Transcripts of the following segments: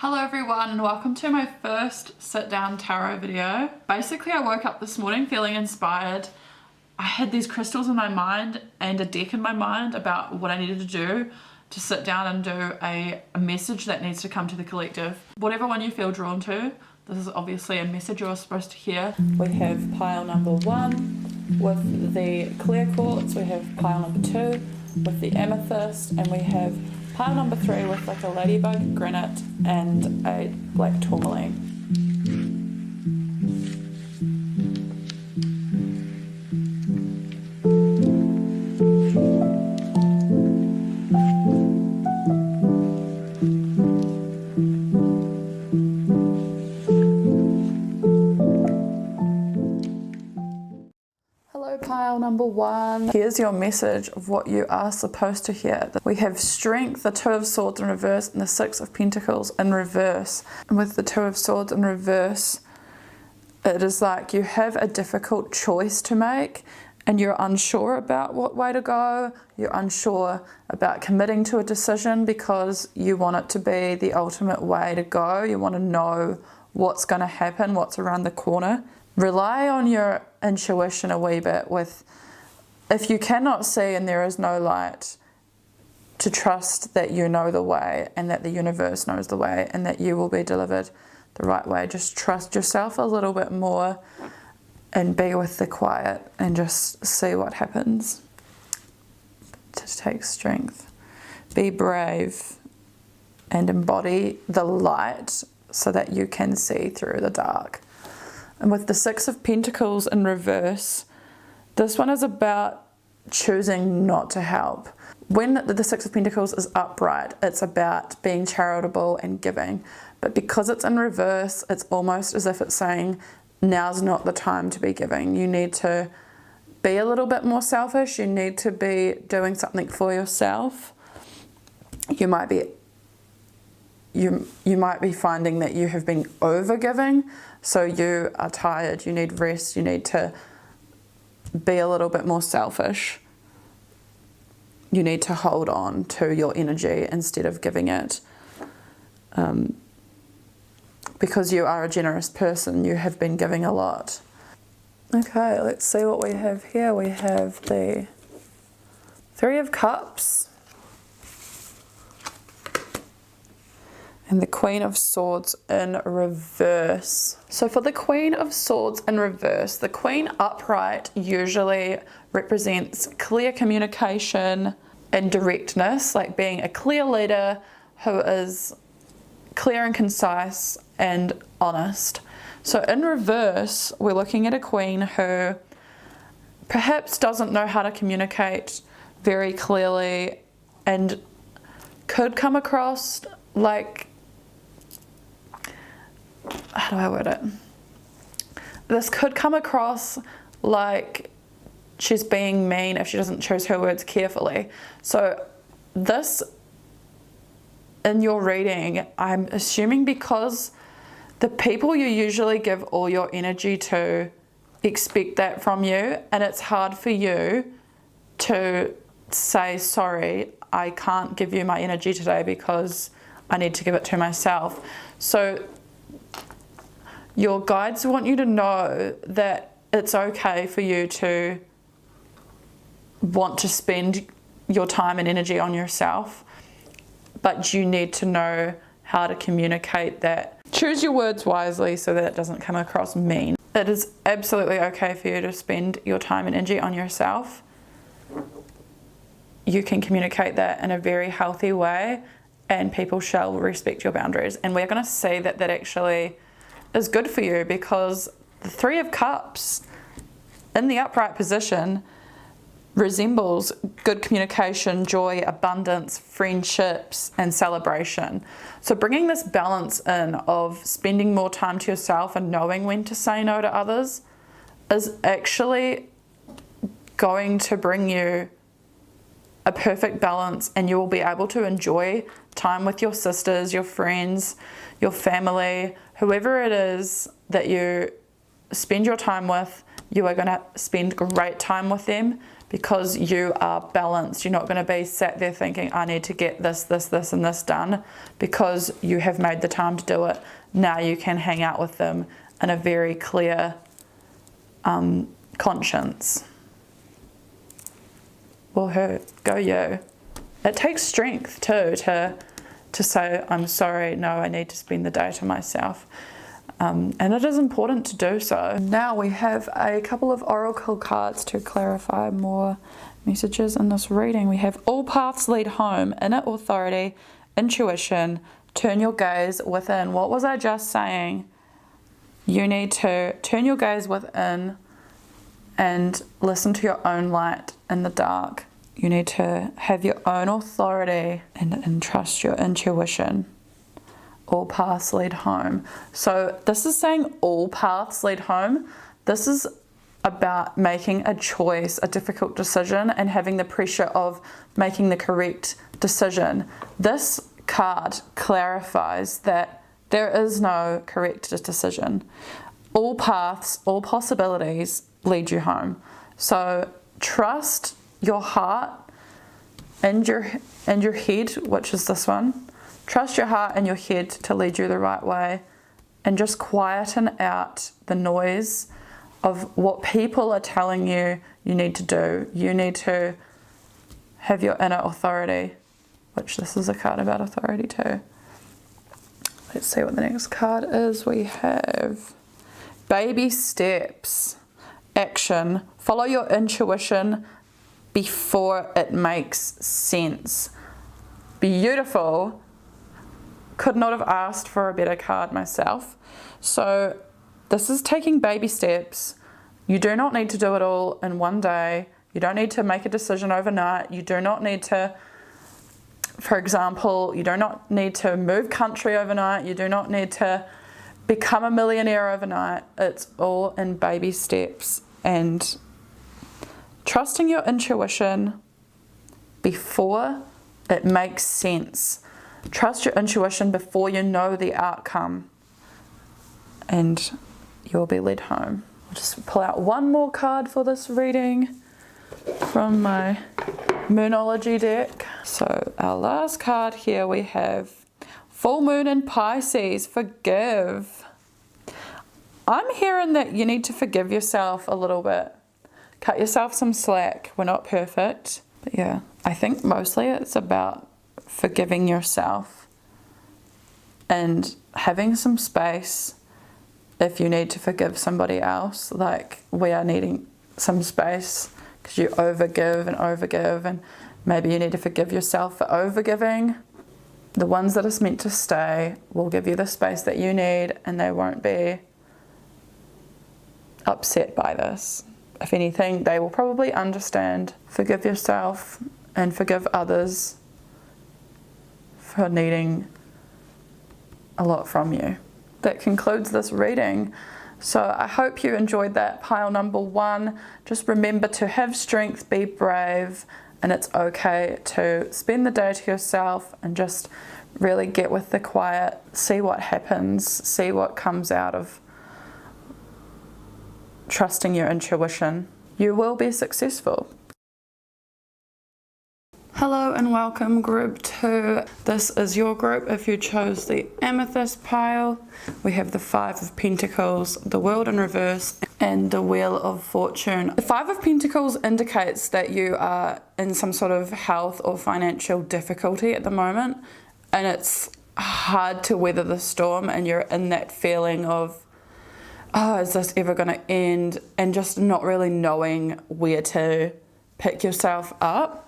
Hello everyone and welcome to my first sit down tarot video. Basically I woke up this morning feeling inspired. I had these crystals in my mind and a deck in my mind about what I needed to do to sit down and do a message that needs to come to the collective. Whatever one you feel drawn to, this is obviously a message you're supposed to hear. We have pile number 1 with the clear quartz, we have pile number 2 with the amethyst, and we have pile number 3 with like a ladybug, granite, and a black tourmaline. Hello pile number 1. Here's your message of what you are supposed to hear. We have strength, the 2 of swords in reverse, and the 6 of pentacles in reverse. And with the 2 of swords in reverse, it is like you have a difficult choice to make and you're unsure about what way to go. You're unsure about committing to a decision because you want it to be the ultimate way to go. You want to know what's going to happen, what's around the corner. Rely on your intuition a wee bit with, if you cannot see and there is no light, to trust that you know the way and that the universe knows the way and that you will be delivered the right way. Just trust yourself a little bit more and be with the quiet and just see what happens. To take strength. Be brave and embody the light so that you can see through the dark. And with the 6 of Pentacles in reverse, this one is about choosing not to help. When the 6 of Pentacles is upright, it's about being charitable and giving. But because it's in reverse, it's almost as if it's saying, now's not the time to be giving. You need to be a little bit more selfish. You need to be doing something for yourself. You might be finding that you have been over-giving, so you are tired, you need rest, you need to be a little bit more selfish. You need to hold on to your energy instead of giving it. Because you are a generous person, you have been giving a lot. Okay, let's see what we have here. We have the 3 of Cups and the Queen of Swords in reverse. So for the Queen of Swords in reverse, the Queen upright usually represents clear communication and directness, like being a clear leader who is clear and concise and honest. So in reverse, we're looking at a queen who perhaps doesn't know how to communicate very clearly and could come across like, how do I word it? This could come across like she's being mean if she doesn't choose her words carefully. So this, in your reading, I'm assuming because the people you usually give all your energy to expect that from you, and it's hard for you to say, sorry, I can't give you my energy today because I need to give it to myself. So your guides want you to know that it's okay for you to want to spend your time and energy on yourself, but you need to know how to communicate that. Choose your words wisely so that it doesn't come across mean. It is absolutely okay for you to spend your time and energy on yourself. You can communicate that in a very healthy way and people shall respect your boundaries. And we're going to see that that actually is good for you, because the 3 of Cups in the upright position resembles good communication, joy, abundance, friendships, and celebration. So bringing this balance in of spending more time to yourself and knowing when to say no to others is actually going to bring you a perfect balance, and you will be able to enjoy time with your sisters, your friends, your family, whoever it is that you spend your time with. You are going to spend great time with them because you are balanced. You're not going to be sat there thinking, I need to get this, this, this, and this done, because you have made the time to do it. Now you can hang out with them in a very clear conscience. Well, go you. It takes strength too to say, I'm sorry, no, I need to spend the day to myself. And it is important to do so. Now we have a couple of oracle cards to clarify more messages in this reading. We have all paths lead home, inner authority, intuition, turn your gaze within. What was I just saying? You need to turn your gaze within and listen to your own light in the dark. You need to have your own authority and trust your intuition. All paths lead home. So this is saying all paths lead home. This is about making a choice, a difficult decision, and having the pressure of making the correct decision. This card clarifies that there is no correct decision. All paths, all possibilities lead you home. So trust your heart and your head, which is this one. Trust your heart and your head to lead you the right way, and just quieten out the noise of what people are telling you need to do. You need to have your inner authority, which this is a card about authority too. Let's see what the next card is. We have baby steps, action, follow your intuition before it makes sense. Beautiful. Could not have asked for a better card myself. So this is taking baby steps. You do not need to do it all in one day. You don't need to make a decision overnight. You do not need to, for example, you do not need to move country overnight. You do not need to become a millionaire overnight. It's all in baby steps, and trusting your intuition before it makes sense. Trust your intuition before you know the outcome, and you'll be led home. I'll just pull out one more card for this reading from my Moonology deck. So our last card here, we have Full Moon in Pisces, forgive. I'm hearing that you need to forgive yourself a little bit. Cut yourself some slack. We're not perfect. But yeah, I think mostly it's about forgiving yourself and having some space if you need to forgive somebody else. Like, we are needing some space because you overgive and maybe you need to forgive yourself for overgiving. The ones that are meant to stay will give you the space that you need, and they won't be upset by this. If anything, they will probably understand. Forgive yourself and forgive others for needing a lot from you. That concludes this reading. So I hope you enjoyed that pile number 1. Just remember to have strength, be brave, and it's okay to spend the day to yourself and just really get with the quiet, see what happens, see what comes out of trusting your intuition. You will be successful. Hello and welcome, group 2. This is your group if you chose the Amethyst pile. We have the 5 of Pentacles, the World in reverse, and the Wheel of Fortune. The 5 of Pentacles indicates that you are in some sort of health or financial difficulty at the moment, and it's hard to weather the storm, and you're in that feeling of, oh, is this ever going to end? And just not really knowing where to pick yourself up.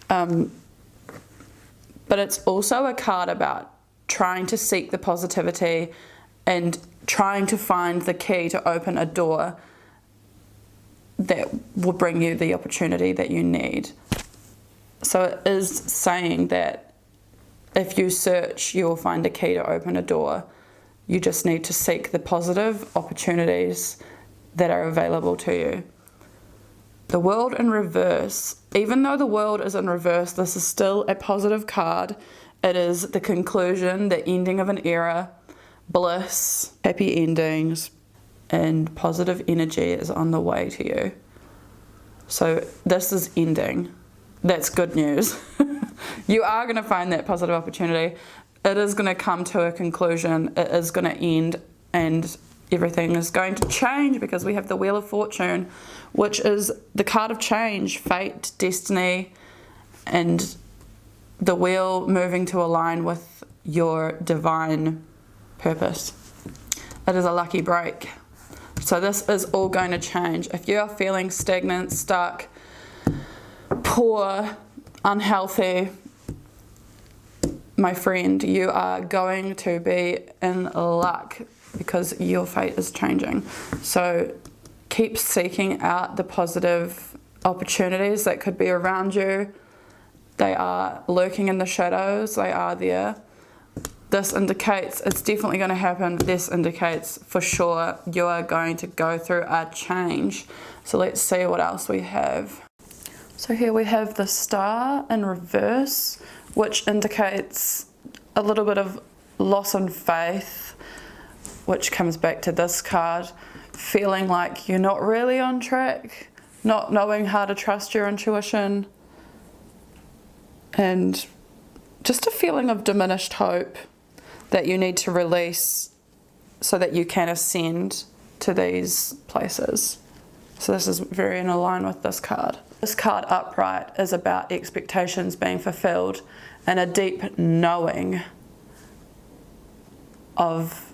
But it's also a card about trying to seek the positivity and trying to find the key to open a door that will bring you the opportunity that you need. So it is saying that if you search, you will find a key to open a door. You just need to seek the positive opportunities that are available to you. The World in reverse. Even though the World is in reverse, this is still a positive card. It is the conclusion, the ending of an era, bliss, happy endings, and positive energy is on the way to you. So this is ending. That's good news. You are going to find that positive opportunity. It is going to come to a conclusion. It is going to end, and everything is going to change because we have the Wheel of Fortune, which is the card of change, fate, destiny, and the wheel moving to align with your divine purpose. It is a lucky break. So this is all going to change. If you are feeling stagnant, stuck, poor, unhealthy, my friend, you are going to be in luck because your fate is changing. So keep seeking out the positive opportunities that could be around you. They are lurking in the shadows. They are there. This indicates it's definitely going to happen. This indicates for sure you are going to go through a change. So let's see what else we have. So here we have the Star in reverse, which indicates a little bit of loss in faith, which comes back to this card, feeling like you're not really on track, not knowing how to trust your intuition, and just a feeling of diminished hope that you need to release so that you can ascend to these places. So this is very in line with this card. This card upright is about expectations being fulfilled and a deep knowing of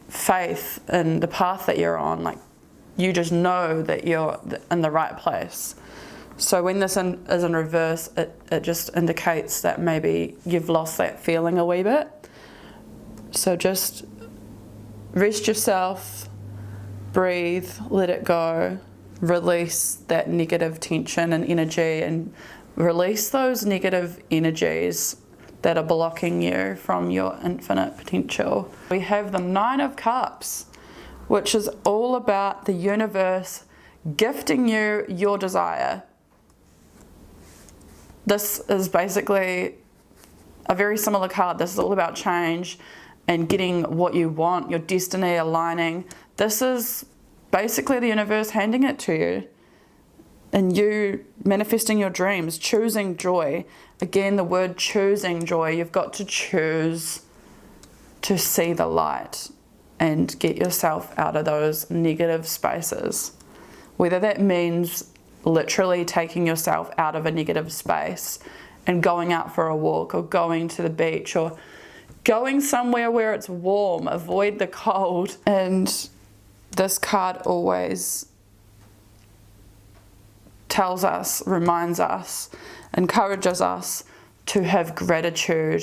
faith in the path that you're on. Like, you just know that you're in the right place. So when this is in reverse, it just indicates that maybe you've lost that feeling a wee bit. So just rest yourself, breathe, let it go, release that negative tension and energy, and release those negative energies that are blocking you from your infinite potential. We have the Nine of Cups, which is all about the universe gifting you your desire. This is basically a very similar card. This is all about change and getting what you want, your destiny aligning. This is basically the universe handing it to you and you manifesting your dreams, choosing joy. Again, the word choosing joy. You've got to choose to see the light and get yourself out of those negative spaces. Whether that means literally taking yourself out of a negative space and going out for a walk or going to the beach or going somewhere where it's warm, avoid the cold. And this card always tells us, reminds us, encourages us to have gratitude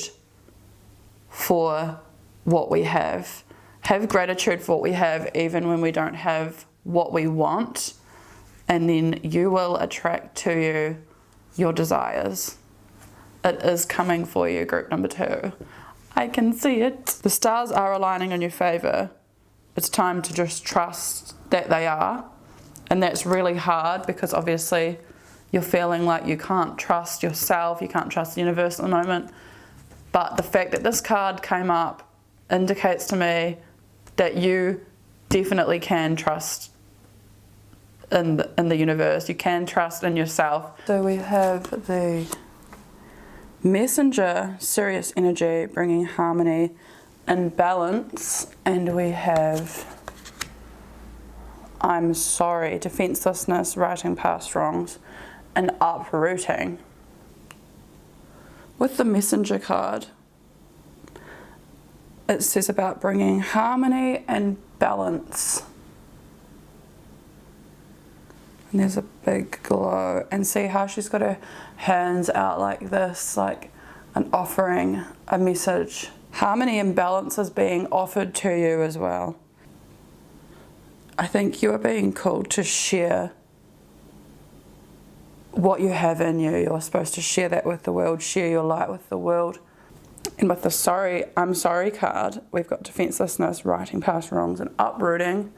for what we have. Have gratitude for what we have even when we don't have what we want, and then you will attract to you your desires. It is coming for you, group number 2. I can see it. The stars are aligning in your favour. It's time to just trust that they are. And that's really hard because obviously you're feeling like you can't trust yourself, you can't trust the universe at the moment. But the fact that this card came up indicates to me that you definitely can trust in the universe. You can trust in yourself. So we have the Messenger, serious energy, bringing harmony and balance. And we have I'm sorry, defenselessness, righting past wrongs, and uprooting. With the Messenger card, it says about bringing harmony and balance. And there's a big glow, and see how she's got her hands out like this, like an offering, a message. Harmony and balance is being offered to you as well. I think you are being called to share what you have in you. You're supposed to share that with the world, share your light with the world. And with the I'm sorry card, we've got defenselessness, righting past wrongs, and uprooting.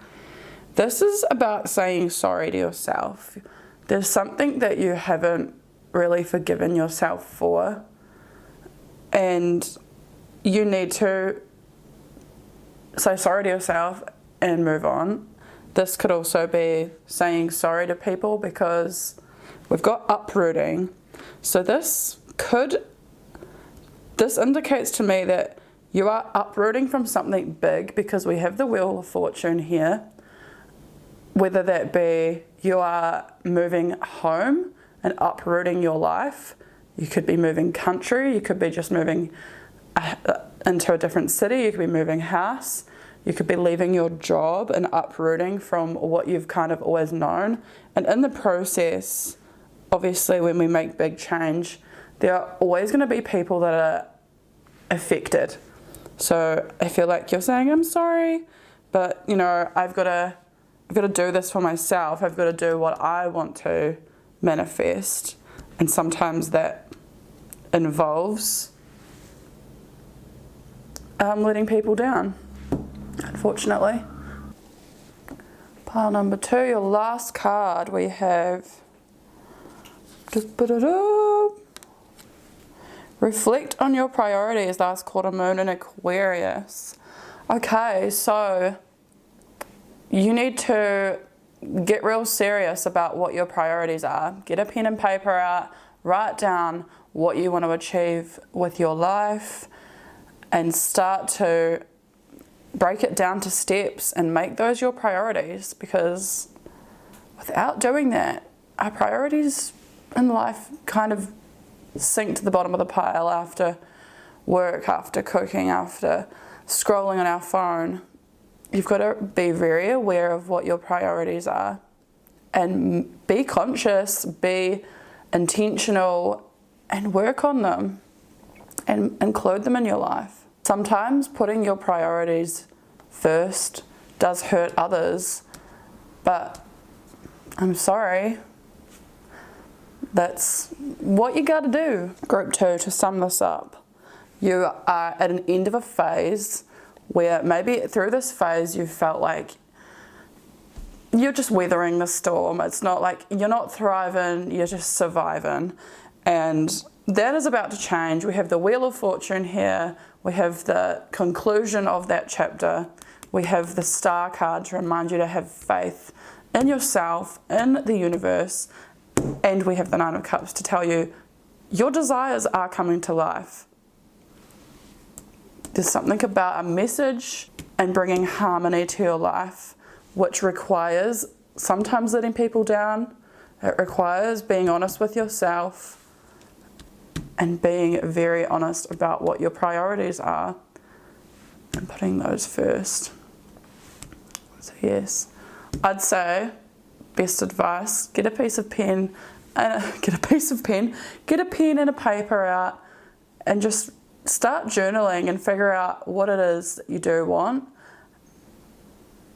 This is about saying sorry to yourself. There's something that you haven't really forgiven yourself for, and you need to say sorry to yourself and move on. This could also be saying sorry to people because we've got uprooting. So this indicates to me that you are uprooting from something big, because we have the Wheel of Fortune here. Whether that be you are moving home and uprooting your life. You could be moving country, you could be just moving into a different city, you could be moving house, you could be leaving your job and uprooting from what you've kind of always known. And in the process, obviously when we make big change, there are always going to be people that are affected. So I feel like you're saying, I'm sorry, but you know, I've got to do this for myself. I've got to do what I want to manifest. And sometimes that involves letting people down, unfortunately. Pile number 2, your last card, we have, just put it up. Reflect on your priorities, last quarter moon in Aquarius. Okay, so you need to get real serious about what your priorities are. Get a pen and paper out, write down what you want to achieve with your life, and start to break it down to steps and make those your priorities, because without doing that, our priorities in life kind of sink to the bottom of the pile after work, after cooking, after scrolling on our phone. You've got to be very aware of what your priorities are and be conscious, be intentional, and work on them and include them in your life. Sometimes putting your priorities first does hurt others, but I'm sorry, that's what you got to do. Group 2, to sum this up, you are at an end of a phase where maybe through this phase you felt like you're just weathering the storm. It's not like you're not thriving, you're just surviving. And that is about to change. We have the Wheel of Fortune here. We have the conclusion of that chapter. We have the Star card to remind you to have faith in yourself, in the universe. And we have the Nine of Cups to tell you your desires are coming to life. There's something about a message and bringing harmony to your life, which requires sometimes letting people down. It requires being honest with yourself and being very honest about what your priorities are and putting those first. So yes, I'd say best advice, get a pen and a paper out and just start journaling and figure out what it is that you do want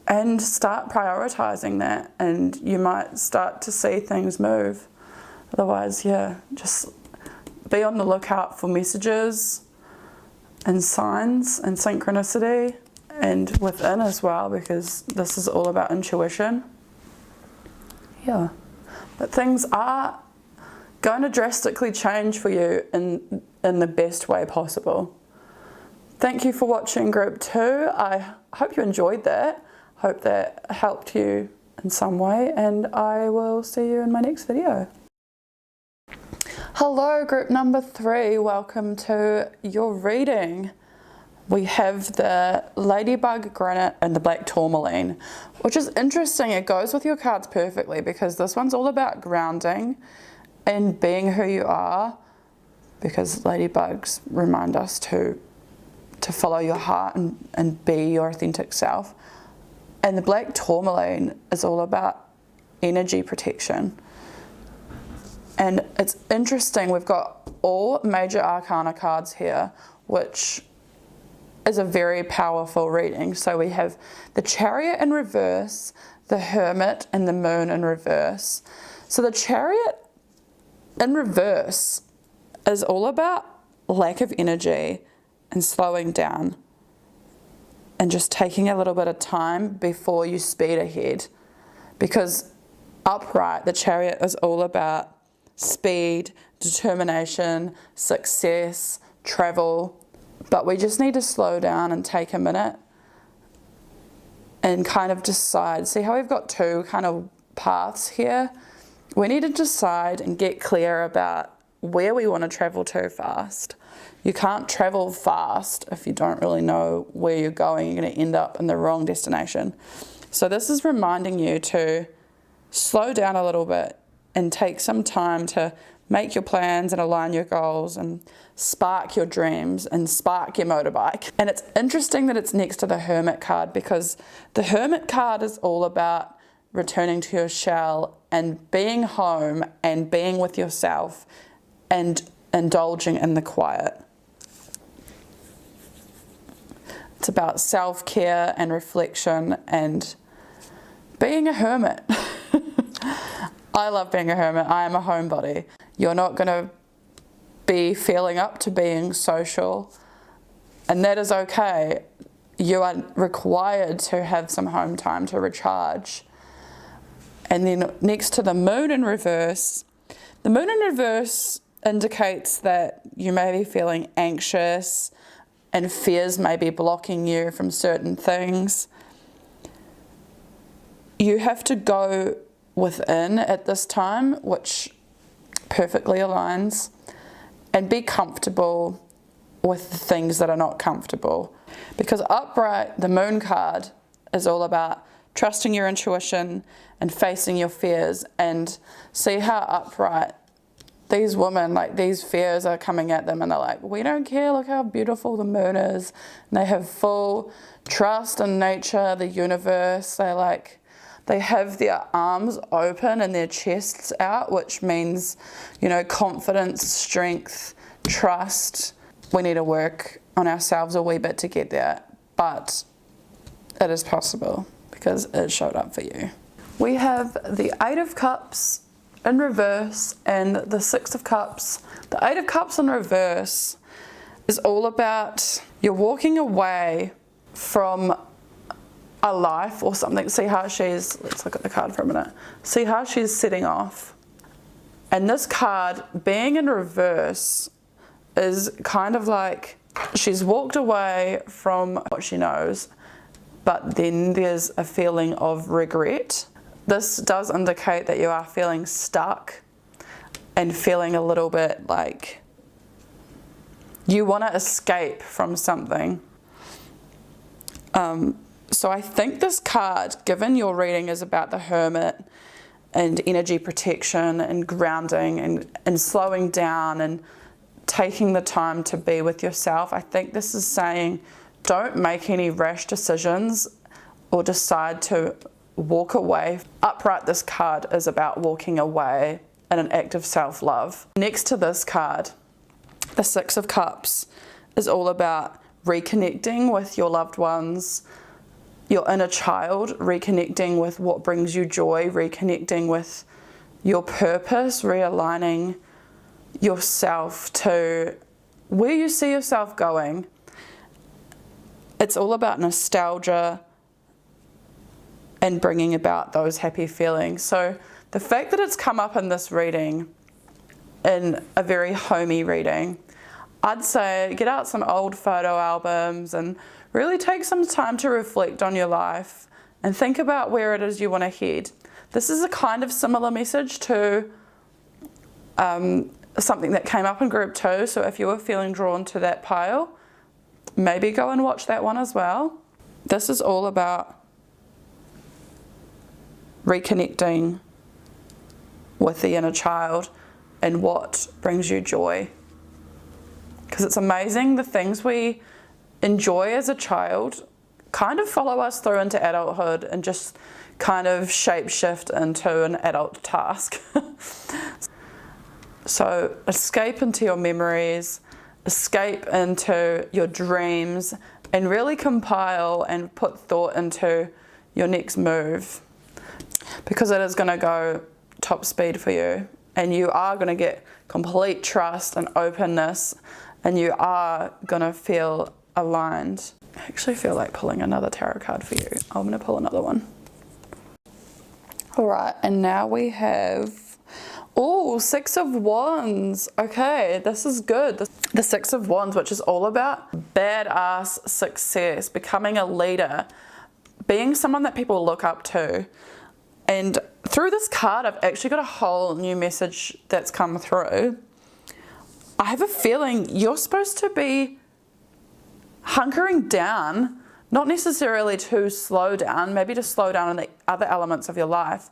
and start prioritizing that, and you might start to see things move. Otherwise, yeah, just be on the lookout for messages and signs and synchronicity and within as well, because this is all about intuition. Yeah, but things are going to drastically change for you in the best way possible. Thank you for watching Group 2. I hope you enjoyed that. Hope that helped you in some way, and I will see you in my next video. Hello, group number 3. Welcome to your reading. We have the Ladybug, Granite, and the Black Tourmaline, which is interesting. It goes with your cards perfectly because this one's all about grounding and being who you are, because ladybugs remind us to follow your heart and be your authentic self. And the Black Tourmaline is all about energy protection. And it's interesting, we've got all major arcana cards here, which is a very powerful reading. So we have the Chariot in reverse, the Hermit, and the Moon in reverse. So the Chariot in reverse is all about lack of energy and slowing down and just taking a little bit of time before you speed ahead. Because upright, the Chariot is all about speed, determination, success, travel. But we just need to slow down and take a minute and kind of decide. See how we've got two kind of paths here? we need to decide and get clear about where we want to travel to fast. You can't travel fast if you don't really know where you're going. You're going to end up in the wrong destination. So this is reminding you to slow down a little bit and take some time to make your plans and align your goals and spark your dreams and spark your motorbike. And it's interesting that it's next to the Hermit card, because the Hermit card is all about returning to your shell and being home and being with yourself and indulging in the quiet. It's about self-care and reflection and being a hermit. I love being a hermit. I am a homebody. You're not going to be feeling up to being social, and that is okay. You are required to have some home time to recharge. And then next to the moon in reverse, the moon in reverse indicates that you may be feeling anxious and fears may be blocking you from certain things. You have to go within at this time, which perfectly aligns, and be comfortable with the things that are not comfortable. Because upright, the moon card, is all about trusting your intuition and facing your fears. And see how upright these women, like these fears are coming at them, and they're like, we don't care, look how beautiful the moon is. And they have full trust in nature, the universe. They have their arms open and their chests out, which means, you know, confidence, strength, trust. We need to work on ourselves a wee bit to get there, but it is possible because it showed up for you. We have the Eight of Cups in reverse and the Six of Cups. The Eight of Cups in reverse is all about you're walking away from a life or something. See how she's, let's look at the card for a minute. See how she's setting off. And this card being in reverse is kind of like she's walked away from what she knows, but then there's a feeling of regret. This does indicate that you are feeling stuck and feeling a little bit like you want to escape from something. So I think this card, given your reading, is about the Hermit and energy protection and grounding and slowing down and taking the time to be with yourself. I think this is saying don't make any rash decisions or decide to walk away. Upright, this card is about walking away in an act of self-love. Next to this card, the Six of Cups, is all about reconnecting with your loved ones, your inner child, reconnecting with what brings you joy, reconnecting with your purpose, realigning yourself to where you see yourself going. It's all about nostalgia and bringing about those happy feelings. So the fact that it's come up in this reading, in a very homey reading, I'd say get out some old photo albums and really take some time to reflect on your life and think about where it is you want to head. This is a kind of similar message to something that came up in group 2. So if you were feeling drawn to that pile, maybe go and watch that one as well. This is all about reconnecting with the inner child and what brings you joy. Because it's amazing the things we enjoy as a child kind of follow us through into adulthood and just kind of shape-shift into an adult task. So escape into your memories, escape into your dreams, and really compile and put thought into your next move, because it is going to go top speed for you, and you are going to get complete trust and openness, and you are going to feel aligned. I actually feel like pulling another tarot card for you. I'm going to pull another one. All right, and now we have, oh, Six of Wands. Okay, this is good. The Six of Wands, which is all about badass success, becoming a leader, being someone that people look up to. And through this card, I've actually got a whole new message that's come through. I have a feeling you're supposed to be hunkering down, not necessarily to slow down, maybe to slow down in the other elements of your life,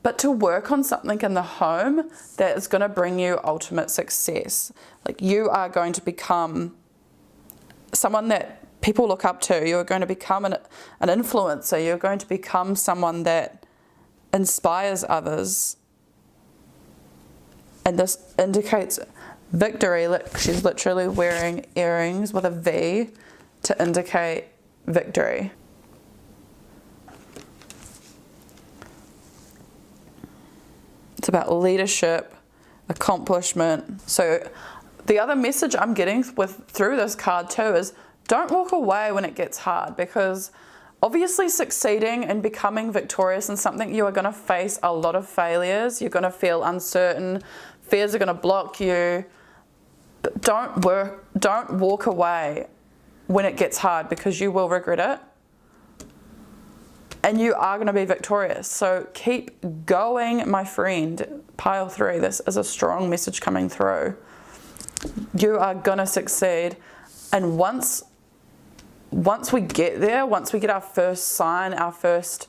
but to work on something in the home that is going to bring you ultimate success. Like, you are going to become someone that people look up to. You're going to become an influencer. You're going to become someone that inspires others. And this indicates victory. Look, she's literally wearing earrings with a V to indicate victory. It's about leadership, accomplishment. So the other message I'm getting through this card too is don't walk away when it gets hard, because obviously succeeding and becoming victorious in something, you are going to face a lot of failures. You're going to feel uncertain. Fears are going to block you. But don't walk away when it gets hard, because you will regret it. And you are going to be victorious. So keep going, my friend. Pile 3, this is a strong message coming through. You are going to succeed. And once we get there, once we get our first sign, our first,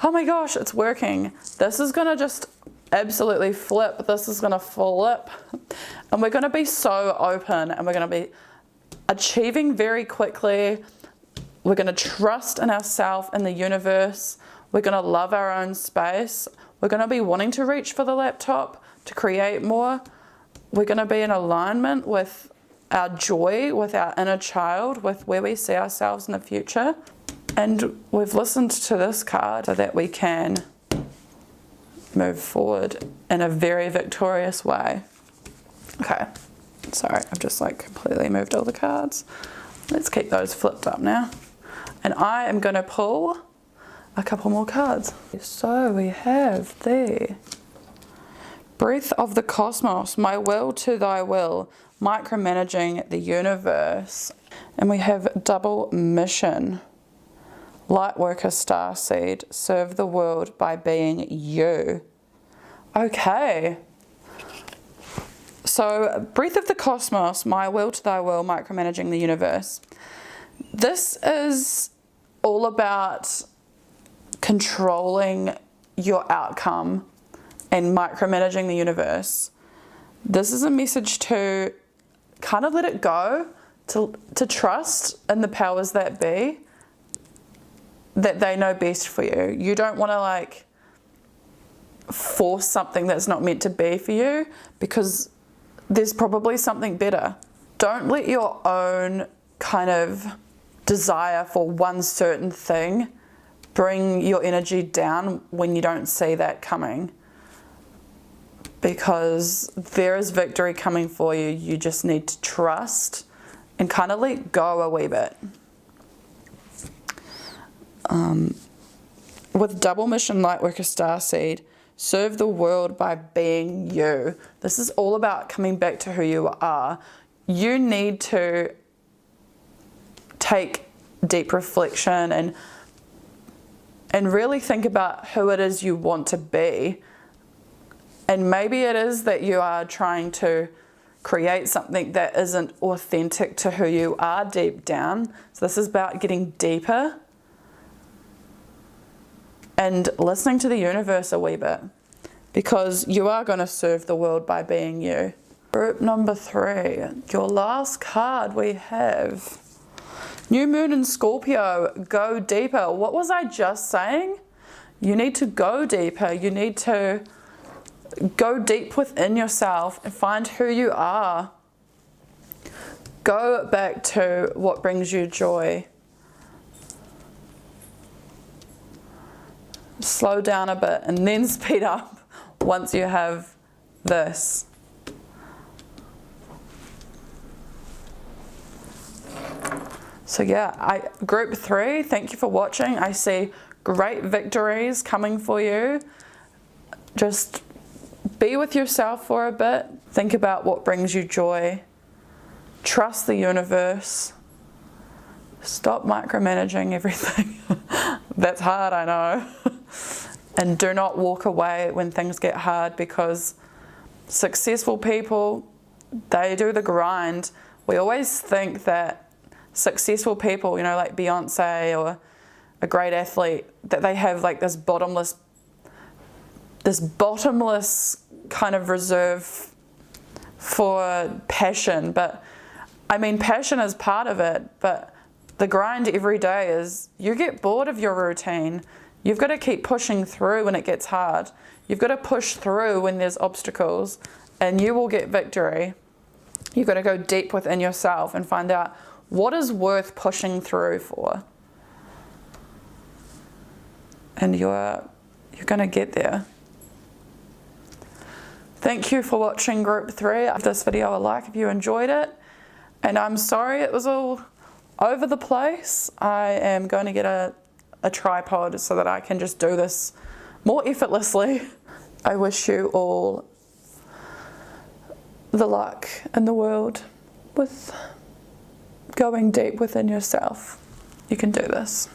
oh my gosh, it's working, this is going to just absolutely flip. This is going to flip. And we're going to be so open, and we're going to be achieving very quickly. We're going to trust in ourselves, in the universe. We're going to love our own space. We're going to be wanting to reach for the laptop to create more. We're going to be in alignment with our joy, with our inner child, with where we see ourselves in the future. And we've listened to this card so that we can move forward in a very victorious way. Okay, sorry, I've just like completely moved all the cards. Let's keep those flipped up now. And I am going to pull a couple more cards. So we have the Breath of the Cosmos, my will to thy will, micromanaging the universe. And we have double mission, Lightworker Starseed, serve the world by being you. Okay. So Breath of the Cosmos, my will to thy will, micromanaging the universe. This is all about controlling your outcome and micromanaging the universe. This is a message to kind of let it go, to trust in the powers that be, that they know best for you. You don't want to like force something that's not meant to be for you, because there's probably something better. Don't let your own kind of desire for one certain thing bring your energy down when you don't see that coming, because there is victory coming for you. You just need to trust and kind of let go a wee bit. With double mission Lightworker Starseed, serve the world by being you. This is all about coming back to who you are. You need to take deep reflection and really think about who it is you want to be. And maybe it is that you are trying to create something that isn't authentic to who you are deep down. So this is about getting deeper and listening to the universe a wee bit, because you are going to serve the world by being you. Group number 3, your last card we have New Moon in Scorpio, go deeper. What was I just saying? You need to go deeper. You need to go deep within yourself and find who you are. Go back to what brings you joy. Slow down a bit and then speed up once you have this. So yeah, group 3, thank you for watching. I see great victories coming for you. Just be with yourself for a bit. Think about what brings you joy. Trust the universe. Stop micromanaging everything. That's hard, I know. And do not walk away when things get hard, because successful people, they do the grind. We always think that successful people, you know, like Beyonce or a great athlete, that they have like this bottomless kind of reserve for passion. But I mean, passion is part of it, but the grind every day is, you get bored of your routine. You've got to keep pushing through when it gets hard. You've got to push through when there's obstacles, and you will get victory. You've got to go deep within yourself and find out what is worth pushing through for. And you're going to get there. Thank you for watching Group 3. Give this video a like if you enjoyed it. And I'm sorry it was all over the place. I am going to get a tripod so that I can just do this more effortlessly. I wish you all the luck in the world with going deep within yourself. You can do this.